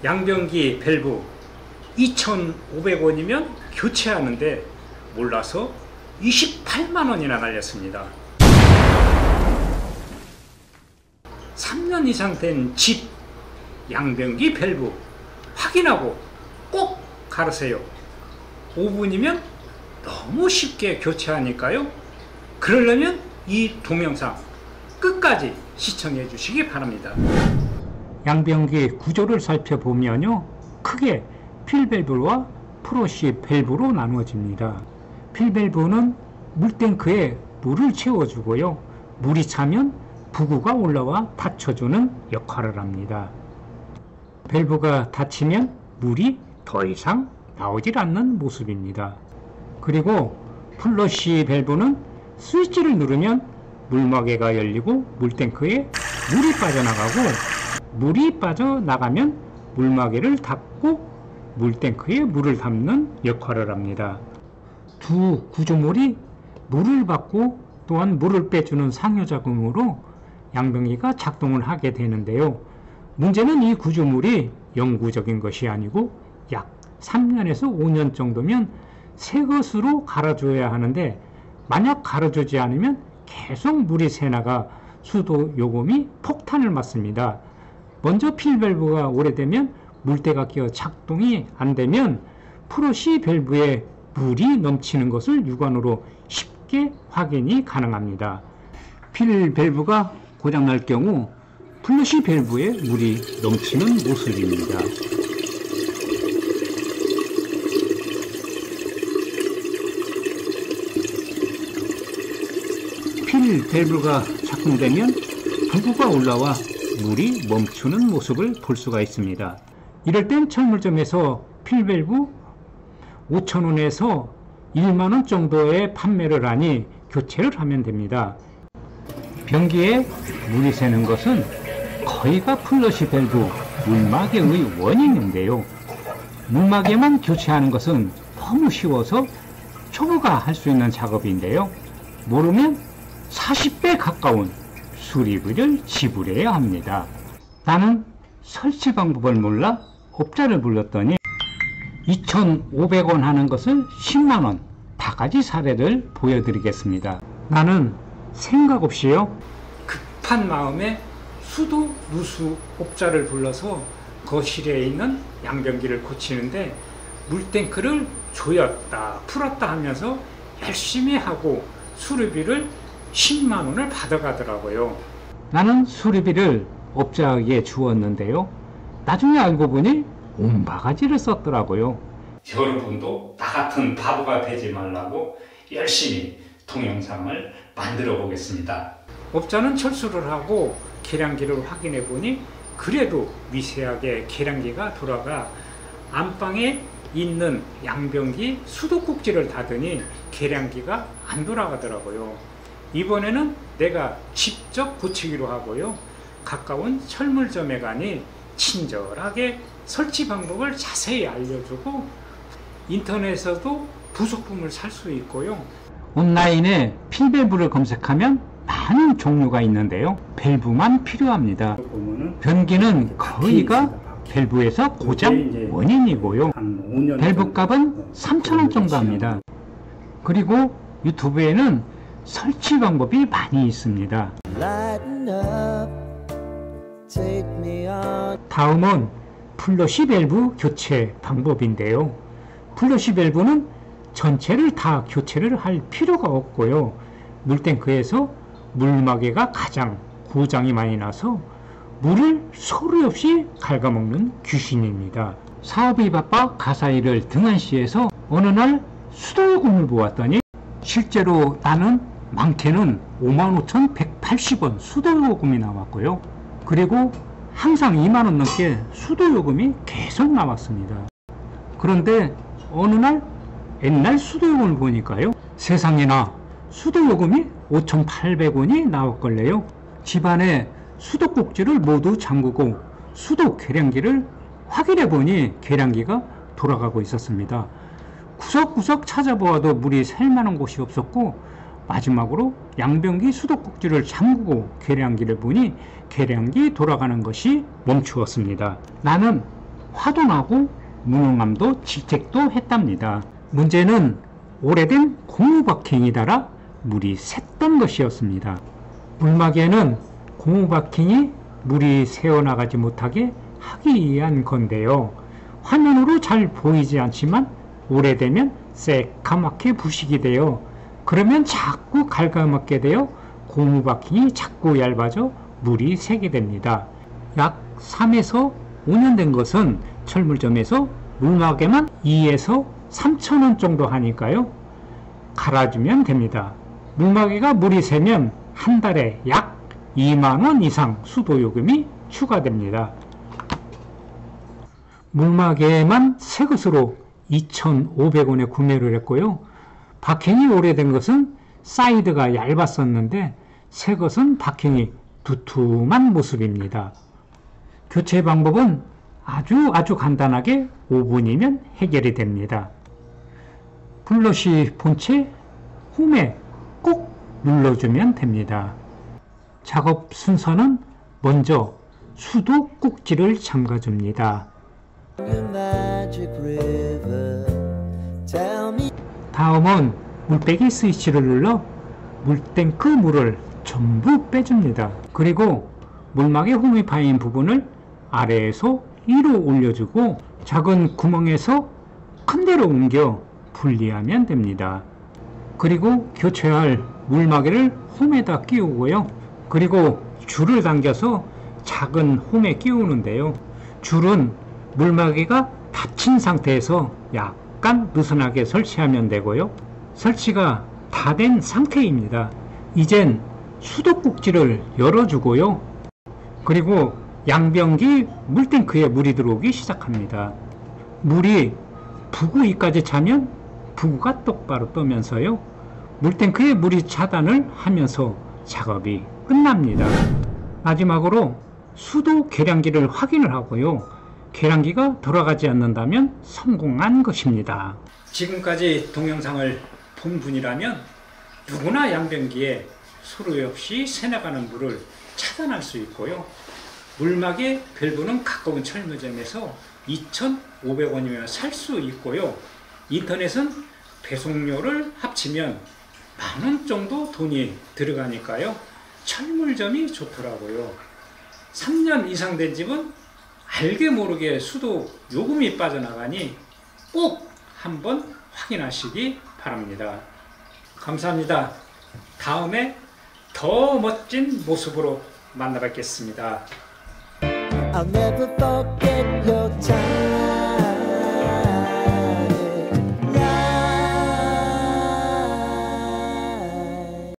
양변기 밸브 2,500원이면 교체하는데 몰라서 28만원이나 날렸습니다. 3년 이상 된 집 양변기 밸브 확인하고 꼭 갈으세요. 5분이면 너무 쉽게 교체하니까요. 그러려면 이 동영상 끝까지 시청해 주시기 바랍니다. 양변기 구조를 살펴보면요, 크게 필밸브와 프로시 밸브로 나누어집니다. 필밸브는 물탱크에 물을 채워주고요, 물이 차면 부구가 올라와 닫혀주는 역할을 합니다. 밸브가 닫히면 물이 더 이상 나오질 않는 모습입니다. 그리고 플러시 밸브는 스위치를 누르면 물마개가 열리고 물탱크에 물이 빠져나가고, 물이 빠져나가면 물마개를 닫고 물탱크에 물을 담는 역할을 합니다. 두 구조물이 물을 받고 또한 물을 빼주는 상호작용으로 양변기가 작동을 하게 되는데요. 문제는 이 구조물이 영구적인 것이 아니고 약 3년에서 5년 정도면 새 것으로 갈아줘야 하는데, 만약 갈아주지 않으면 계속 물이 새나가 수도 요금이 폭탄을 맞습니다. 먼저 필밸브가 오래되면 물때가 끼어 작동이 안되면 프로시 밸브에 물이 넘치는 것을 육안으로 쉽게 확인이 가능합니다. 필밸브가 고장날 경우 플러시 밸브에 물이 넘치는 모습입니다. 필밸브가 작동되면 부구가 올라와 물이 멈추는 모습을 볼 수가 있습니다. 이럴 땐 철물점에서 필밸브 5,000원에서 1만원 정도에 판매를 하니 교체를 하면 됩니다. 변기에 물이 새는 것은 거의가 플러시 밸브 물마개의 원인인데요. 물마개만 교체하는 것은 너무 쉬워서 초보가 할 수 있는 작업인데요. 모르면 40배 가까운 수리비를 지불해야 합니다. 나는 설치 방법을 몰라 업자를 불렀더니 2,500원 하는 것을 10만원, 바가지 사례를 보여드리겠습니다. 나는 생각 없이요, 급한 마음에 수도 누수 업자를 불러서 거실에 있는 양변기를 고치는데 물탱크를 조였다 풀었다 하면서 열심히 하고 수리비를 10만원을 받아가더라고요. 나는 수리비를 업자에게 주었는데요, 나중에 알고 보니 온 바가지를 썼더라고요. 여러분도 나 같은 바보가 되지 말라고 열심히 동영상을 만들어 보겠습니다. 업자는 철수를 하고 계량기를 확인해 보니 그래도 미세하게 계량기가 돌아가 안방에 있는 양변기 수도꼭지를 닫으니 계량기가 안 돌아가더라고요. 이번에는 내가 직접 고치기로 하고요, 가까운 철물점에 가니 친절하게 설치 방법을 자세히 알려주고 인터넷에서도 부속품을 살 수 있고요. 온라인에 필밸브를 검색하면 많은 종류가 있는데요, 밸브만 필요합니다. 변기는 거의가 밸브에서 고장 원인이고요. 밸브 값은 3,000원 정도 합니다. 그리고 유튜브에는 설치 방법이 많이 있습니다. 다음은 플러시 밸브 교체 방법인데요. 플러시 밸브는 전체를 다 교체를 할 필요가 없고요, 물탱크에서 물마개가 가장 고장이 많이 나서 물을 소리 없이 갉아먹는 귀신입니다. 사업이 바빠 가사일을 등한시해서 어느 날 수도요금을 보았더니 실제로 나는 많게는 55,180원 수도요금이 나왔고요, 그리고 항상 2만원 넘게 수도요금이 계속 나왔습니다. 그런데 어느 날 옛날 수도요금을 보니까요, 세상에나 수도요금이 5,800원이 나왔걸래요. 집안에 수도꼭지를 모두 잠그고 수도 계량기를 확인해 보니 계량기가 돌아가고 있었습니다. 구석구석 찾아보아도 물이 셀만한 곳이 없었고, 마지막으로 양변기 수도꼭지를 잠그고 계량기를 보니 계량기 돌아가는 것이 멈추었습니다. 나는 화도 나고 무능함도 질책도 했답니다. 문제는 오래된 고무바킹이 달아 물이 샜던 것이었습니다. 물막에는 고무바킹이 물이 새어나가지 못하게 하기 위한 건데요. 화면으로 잘 보이지 않지만 오래되면 새까맣게 부식이 되어 그러면 자꾸 갉아먹게 되어 고무바킹이 자꾸 얇아져 물이 새게 됩니다. 약 3에서 5년 된 것은 철물점에서 물막에만 2에서 3,000원 정도 하니까요. 갈아주면 됩니다. 물막에가 물이 새면 한 달에 약 2만원 이상 수도요금이 추가됩니다. 물막에만 새 것으로 2,500원에 구매를 했고요. 바킹이 오래된 것은 사이드가 얇았었는데 새 것은 바킹이 두툼한 모습입니다. 교체 방법은 아주 간단하게 5분이면 해결이 됩니다. 블러시 본체 홈에 꼭 눌러주면 됩니다. 작업 순서는 먼저 수도 꼭지를 잠가줍니다. 다음은 물빼기 스위치를 눌러 물탱크 물을 전부 빼줍니다. 그리고 물막의 홈이 파인 부분을 아래에서 위로 올려주고 작은 구멍에서 큰 데로 옮겨 분리하면 됩니다. 그리고 교체할 물막이를 홈에다 끼우고요. 그리고 줄을 당겨서 작은 홈에 끼우는데요. 줄은 물막이가 닫힌 상태에서 약간 느슨하게 설치하면 되고요. 설치가 다 된 상태입니다. 이젠 수도꼭지를 열어주고요. 그리고 양변기 물탱크에 물이 들어오기 시작합니다. 물이 부구 위까지 차면 부구가 똑바로 뜨면서요. 물탱크에 물이 차단을 하면서 작업이 끝납니다. 마지막으로 수도 계량기를 확인을 하고요. 계량기가 돌아가지 않는다면 성공한 것입니다. 지금까지 동영상을 본 분이라면 누구나 양변기에 소리 없이 새나가는 물을 차단할 수 있고요. 물막의 밸브는 가까운 철물점에서 2,500원이면 살 수 있고요. 인터넷은 배송료를 합치면 만원 정도 돈이 들어가니까요. 철물점이 좋더라고요. 3년 이상 된 집은 알게 모르게 수도 요금이 빠져나가니 꼭 한번 확인하시기 바랍니다. 감사합니다. 다음에 더 멋진 모습으로 만나 뵙겠습니다. I'll never forget your